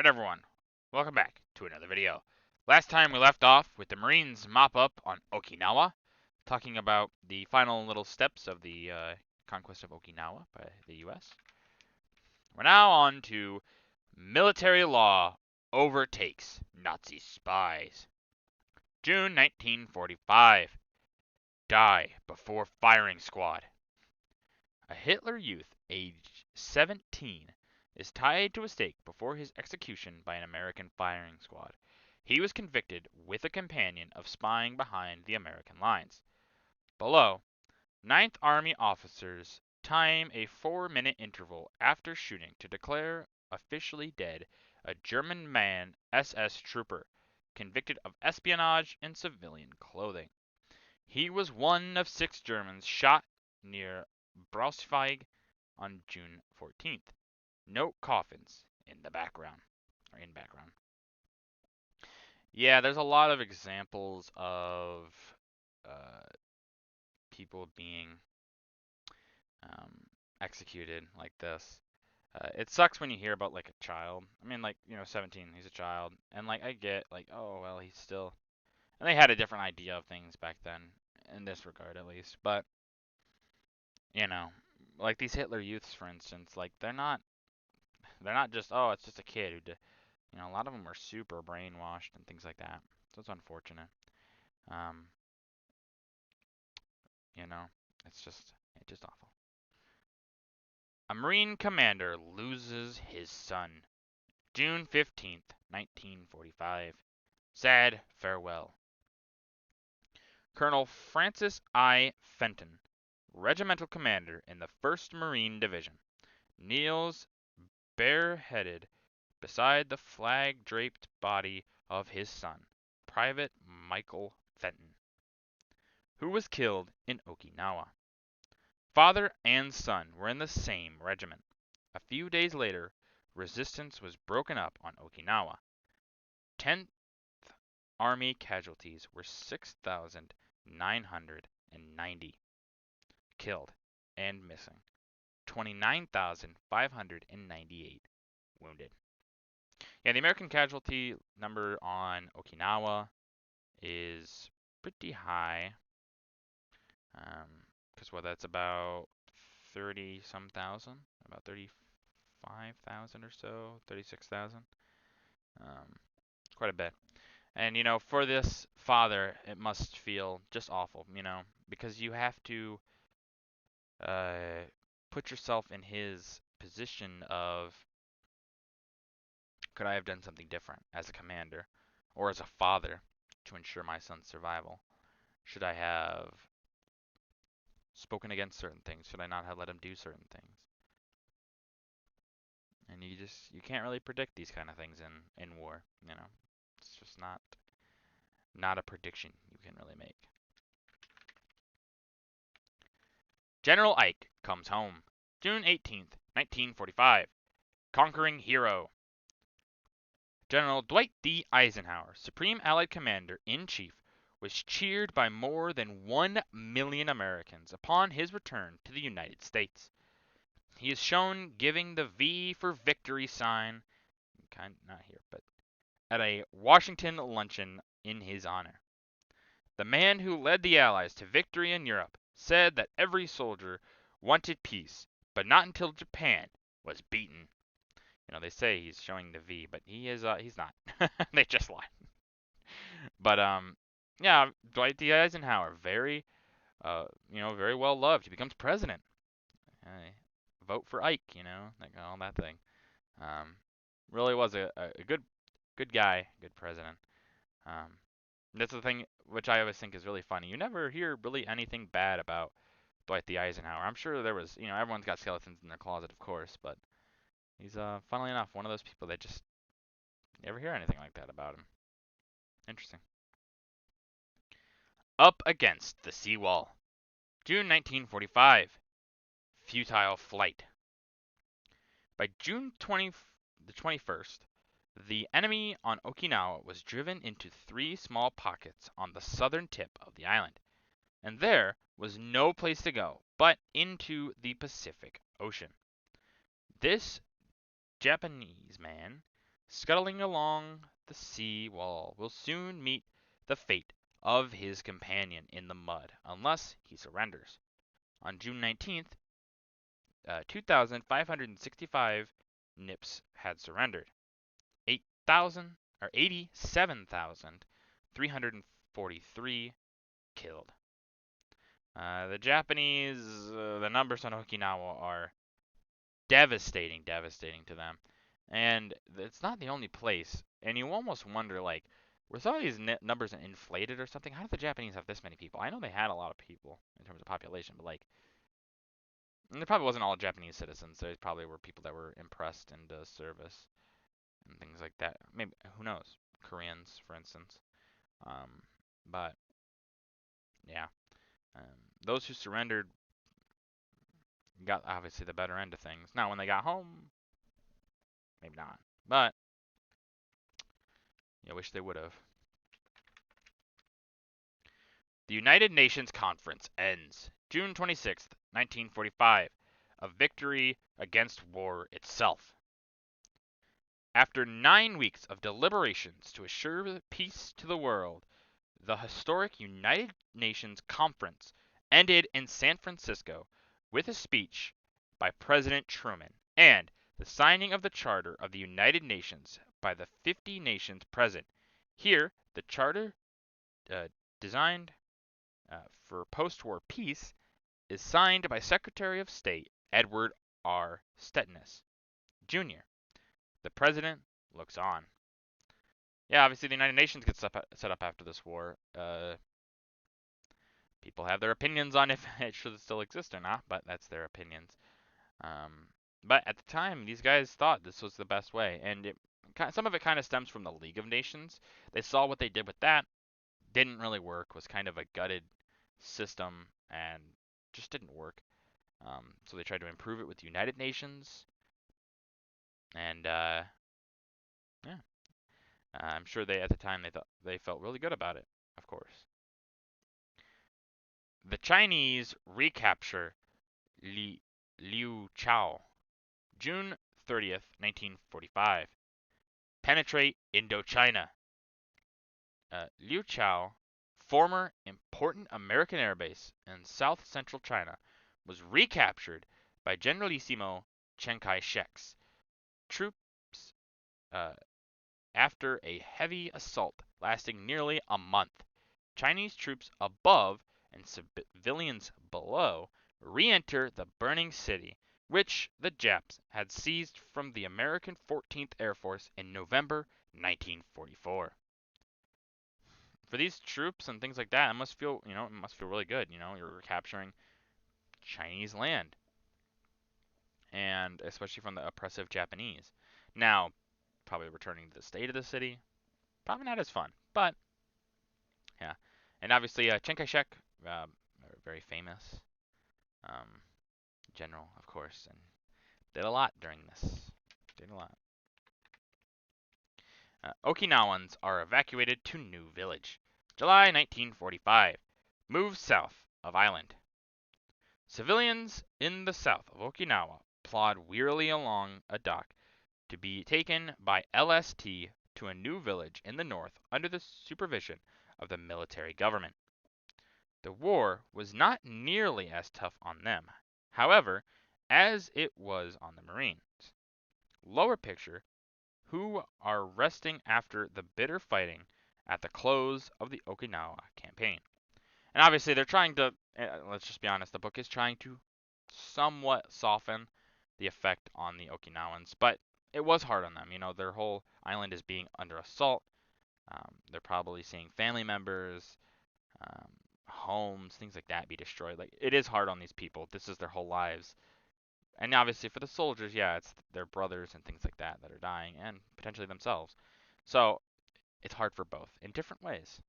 Alright everyone, welcome back to another video. Last time we left off with the Marines mop up on Okinawa, talking about the final little steps of the conquest of Okinawa by the US. We're now on to military law overtakes Nazi spies. June 1945. Die before firing squad. A Hitler youth aged 17 is tied to a stake before his execution by an American firing squad. He was convicted with a companion of spying behind the American lines. Below, 9th Army officers time a 4-minute interval after shooting to declare officially dead a German man SS trooper convicted of espionage in civilian clothing. He was one of 6 Germans shot near Braunschweig on June 14th. Note coffins in the background, or in background. Yeah, there's a lot of examples of people being executed like this. It sucks when you hear about like a child. I mean, like, 17, he's a child, and like I get like, oh well, he's still, and they had a different idea of things back then, in this regard at least. But you know, like these Hitler Youths, for instance, like they're not just, oh, it's just a kid who did. A lot of them were super brainwashed and things like that. So it's unfortunate. Um, you know, it's just awful. A Marine commander loses his son. June 15th, 1945. Sad farewell. Colonel Francis I. Fenton, regimental commander in the 1st Marine Division, kneels bareheaded beside the flag-draped body of his son, Private Michael Fenton, who was killed in Okinawa. Father and son were in the same regiment. A few days later, resistance was broken up on Okinawa. 10th Army casualties were 6,990 killed and missing, 29,598 wounded. Yeah, the American casualty number on Okinawa is pretty high. Because that's about 30-some thousand, about 35,000 or so, 36,000. It's quite a bit. And, for this father, it must feel just awful, because you have to put yourself in his position of, could I have done something different as a commander or as a father to ensure my son's survival? Should I have spoken against certain things? Should I not have let him do certain things? And you can't really predict these kind of things in war, It's just not a prediction you can really make. General Ike comes home. June 18th, 1945. Conquering hero. General Dwight D. Eisenhower, Supreme Allied Commander-in-Chief, was cheered by more than 1 million Americans upon his return to the United States. He is shown giving the V for victory sign, not here, but at a Washington luncheon in his honor. The man who led the Allies to victory in Europe said that every soldier wanted peace, but not until Japan was beaten. They say he's showing the V, but he's not. They just lied. But yeah, Dwight D. Eisenhower, very very well loved. He becomes president. Vote for Ike, like all that thing. Really was a good guy, good president. That's the thing which I always think is really funny. You never hear really anything bad about Dwight D. Eisenhower. I'm sure there was, everyone's got skeletons in their closet, of course, but he's, funnily enough, one of those people that just never hear anything like that about him. Interesting. Up against the seawall. June 1945. Futile flight. By June 21st, the enemy on Okinawa was driven into 3 small pockets on the southern tip of the island, and there was no place to go but into the Pacific Ocean. This Japanese man scuttling along the sea wall, will soon meet the fate of his companion in the mud, unless he surrenders. On June 19th, 2,565 NIPS had surrendered. 87,343 killed. The Japanese, the numbers on Okinawa are devastating to them. And it's not the only place. And you almost wonder, like, were some of these numbers inflated or something? How did the Japanese have this many people? I know they had a lot of people in terms of population, but, like, there probably wasn't all Japanese citizens. There probably were people that were impressed into service and things like that. Maybe, who knows? Koreans, for instance. Um, but, yeah. Um, those who surrendered got, obviously, the better end of things. Now, when they got home, maybe not. But, I wish they would have. The United Nations Conference ends June 26, 1945, a victory against war itself. After 9 weeks of deliberations to assure peace to the world, the historic United Nations Conference ended in San Francisco with a speech by President Truman and the signing of the Charter of the United Nations by the 50 nations present. Here, the Charter, designed for post-war peace, is signed by Secretary of State Edward R. Stettinius, Jr. The President looks on. Yeah, obviously the United Nations gets set up after this war. People have their opinions on if it should still exist or not, but that's their opinions. But at the time, these guys thought this was the best way, and some of it kind of stems from the League of Nations. They saw what they did with that, didn't really work, was kind of a gutted system, and just didn't work. So they tried to improve it with the United Nations, and yeah, I'm sure at the time they felt really good about it. Of course, the Chinese recapture Liu Chao, June 30th, 1945. Penetrate Indochina. Liu Chao, former important American airbase in south central China, was recaptured by Generalissimo Chiang Kai-shek's troops after a heavy assault lasting nearly a month. Chinese troops above and civilians below re-enter the burning city, which the Japs had seized from the American 14th Air Force in November 1944. For these troops and things like that, it must feel really good. You're capturing Chinese land, and especially from the oppressive Japanese. Now, probably returning to the state of the city, probably not as fun, but yeah. And obviously, Chiang Kai-shek, very famous um, general, of course, and did a lot during this. Did a lot. Okinawans are evacuated to New Village. July 1945. Move south of island. Civilians in the south of Okinawa plod wearily along a dock to be taken by LST to a new village in the north under the supervision of the military government. The war was not nearly as tough on them, however, as it was on the Marines. Lower picture, who are resting after the bitter fighting at the close of the Okinawa campaign. And obviously they're trying to, let's just be honest, the book is trying to somewhat soften the effect on the Okinawans, but it was hard on them. Their whole island is being under assault. They're probably seeing family members, homes, things like that be destroyed. Like, it is hard on these people. This is their whole lives. And obviously for the soldiers, yeah, it's their brothers and things like that that are dying, and potentially themselves. So it's hard for both in different ways.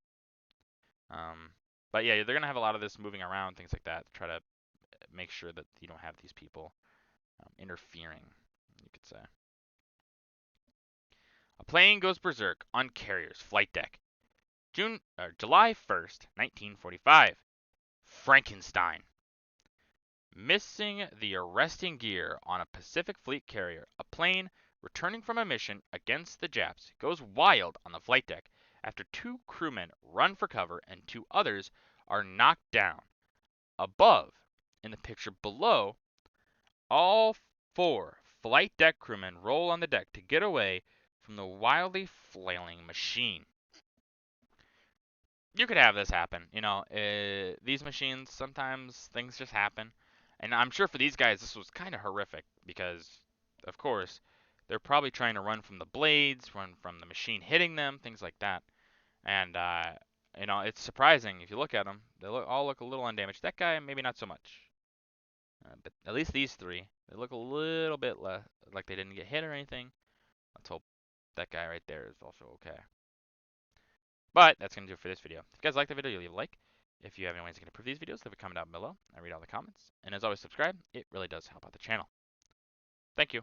But yeah, they're gonna have a lot of this moving around, things like that, to try to make sure that you don't have these people interfering, you could say. A plane goes berserk on carrier's flight deck. July 1st, 1945. Frankenstein. Missing the arresting gear on a Pacific Fleet carrier, a plane returning from a mission against the Japs, goes wild on the flight deck after 2 crewmen run for cover and 2 others are knocked down. Above, in the picture below, all 4 flight deck crewmen roll on the deck to get away from the wildly flailing machine. You could have this happen, these machines, sometimes things just happen. And I'm sure for these guys this was kind of horrific because, of course, they're probably trying to run from the blades, run from the machine hitting them, things like that. And, it's surprising if you look at them. They all look a little undamaged. That guy, maybe not so much. But at least these 3, they look a little bit like they didn't get hit or anything. Let's hope that guy right there is also okay. But that's going to do it for this video. If you guys like the video, leave a like. If you have any ways you can improve these videos, leave a comment down below. I read all the comments. And as always, subscribe. It really does help out the channel. Thank you.